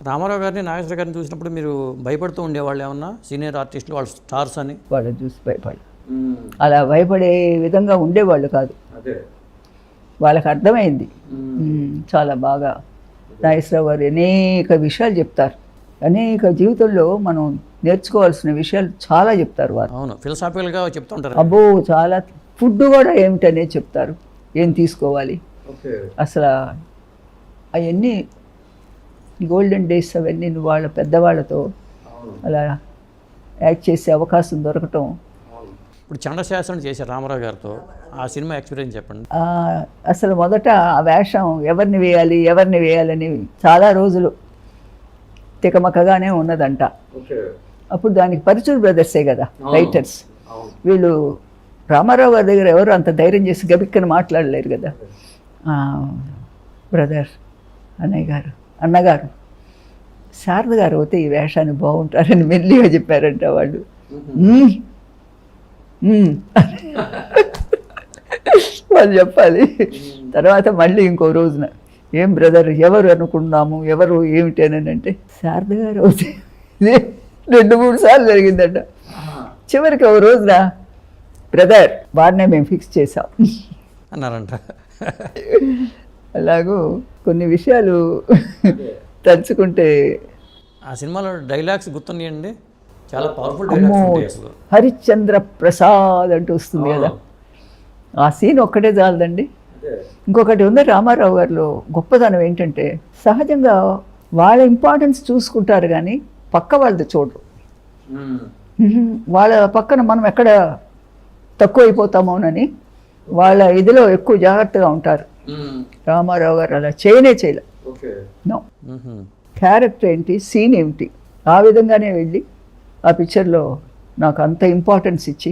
రామారావు గారిని, నాగేశ్వర గారిని చూసినప్పుడు మీరు భయపడుతూ ఉండేవాళ్ళు ఏమన్నా? సీనియర్ ఆర్టిస్టులు, వాళ్ళు స్టార్స్ అని. వాళ్ళని చూసి భయపడి అలా భయపడే విధంగా ఉండేవాళ్ళు కాదు. వాళ్ళకి అర్థమైంది. చాలా బాగా నాగేశ్వరరావు గారు అనేక విషయాలు చెప్తారు. అనేక జీవితంలో మనం నేర్చుకోవాల్సిన విషయాలు చాలా చెప్తారు వారు. అవును, ఫిలసాఫికల్గా చెప్తుంటారు. అబ్బో, చాలా. ఫుడ్ కూడా ఏమిటనే చెప్తారు, ఏం తీసుకోవాలి అసలు. అవన్నీ గోల్డెన్ డేస్ అవన్నీ వాళ్ళ పెద్దవాళ్ళతో అలా యాక్ట్ చేసే అవకాశం దొరకటం. ఇప్పుడు చండశాసనం చేశారు రామారావు గారితో, ఆ సినిమా ఎక్స్పీరియన్స్ చెప్పండి. అసలు మొదట ఆ వేషం ఎవరిని వేయాలని చాలా రోజులు తికమకగానే ఉన్నదంట. అప్పుడు దానికి పరుచూరి బ్రదర్సే కదా రైటర్స్. వీళ్ళు రామారావు గారి దగ్గర ఎవరు అంత ధైర్యం చేసి గబిక్కని మాట్లాడలేరు కదా. బ్రదర్, అన్నగారు శారద గారు అయితే ఈ వేషాన్ని బాగుంటారని మెల్లిగా చెప్పారంట వాళ్ళు. వాళ్ళు చెప్పాలి. తర్వాత మళ్ళీ ఇంకో రోజున, ఏం బ్రదర్ ఎవరు అనుకున్నాము, ఎవరు ఏమిటి అని అంటే శారద గారు అవుతే 2-3 సార్లు జరిగిందట. చివరికి ఒక రోజున బ్రదర్ వారినే మేము ఫిక్స్ చేసాం అన్నారంట. అలాగూ కొన్ని విషయాలు తలుచుకుంటే. ఆ సినిమాలో డైలాగ్స్ గుర్తున్నాయండి, చాలా పవర్ఫుల్ డైలాగ్స్ ఉంటాయి అసలు. హరిశ్చంద్ర ప్రసాద్ అంటూ వస్తుంది కదా, ఆ సీన్ ఒక్కటే చాలదండి. ఇంకొకటి ఉంది రామారావు గారిలో గొప్పదనం ఏంటంటే, సహజంగా వాళ్ళ ఇంపార్టెన్స్ చూసుకుంటారు కానీ పక్క వాళ్ళది చూడరు. వాళ్ళ పక్కన మనం ఎక్కడ తక్కువ అయిపోతామోనని వాళ్ళ ఇదిలో ఎక్కువ జాగ్రత్తగా ఉంటారు. రామారావు గారు అలా చేయలే. నో, క్యారెక్టర్ ఏంటి, సీన్ ఏమిటి, ఆ విధంగానే వెళ్ళి ఆ పిక్చర్లో నాకు అంత ఇంపార్టెన్స్ ఇచ్చి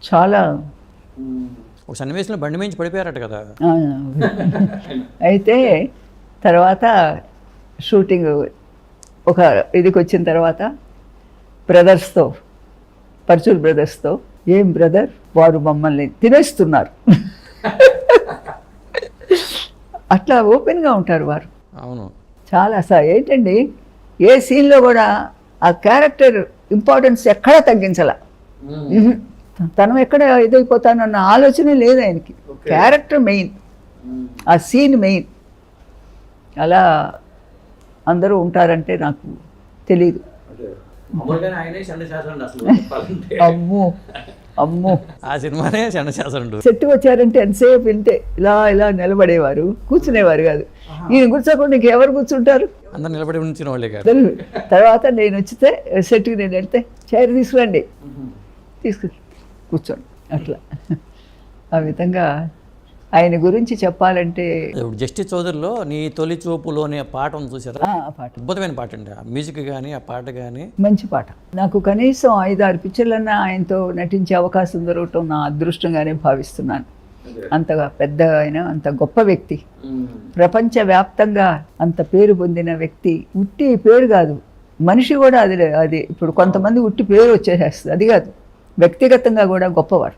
చాలా. ఒక సన్నివేశంలో బండి మించి పడిపోయారట కదా. అయితే తర్వాత షూటింగ్ ఒక ఇదికి వచ్చిన తర్వాత బ్రదర్స్తో, పరుచూరి బ్రదర్స్తో, ఏం బ్రదర్ వారు మమ్మల్ని తినేస్తున్నారు అట్లా ఓపెన్గా ఉంటారు వారు. అవును, చాలా. అసలు ఏంటండి, ఏ సీన్లో కూడా ఆ క్యారెక్టర్ ఇంపార్టెన్స్ ఎక్కడా తగ్గించాల. తను ఎక్కడ ఇదైపోతానన్న ఆలోచనే లేదు ఆయనకి. క్యారెక్టర్ మెయిన్, ఆ సీన్ మెయిన్. అలా అందరూ ఉంటారంటే నాకు తెలీదు. అమ్మో, ఆ సినిమానే చండశాసనుడు. సెట్ వచ్చారంటే ఎంతసేపు వింటే ఇలా నిలబడేవారు, కూర్చునేవారు కాదు. ఈయన కూర్చోకుండా ఇంకెవరు కూర్చుంటారు, అందరు నిలబడి ఉంచిన వాళ్ళే కాదు. తర్వాత నేను వచ్చితే సెట్కి నేను వెళ్తే చైర్ తీసుకురండి, తీసుకుని కూర్చోండి, అట్లా. ఆ విధంగా ఆయన గురించి చెప్పాలంటే, జస్టిస్ చౌదరిలో నీ తొలి చూపులో అనే పాట ఉంది చూసారా? ఆ పాట అద్భుతమైన పాట అండి. ఆ మ్యూజిక్ కానీ ఆ పాట కానీ మంచి పాట. నాకు కనీసం 5-6 పిక్చర్లన్నా ఆయనతో నటించే అవకాశం దొరకటం నా అదృష్టంగానే భావిస్తున్నాను. అంతగా పెద్ద ఆయన, అంత గొప్ప వ్యక్తి, ప్రపంచవ్యాప్తంగా అంత పేరు పొందిన వ్యక్తి. ఉట్టి పేరు కాదు, మనిషి కూడా. అది ఇప్పుడు కొంతమంది ఉట్టి పేరు వచ్చేసేస్తుంది, అది కాదు, వ్యక్తిగతంగా కూడా గొప్పవారు.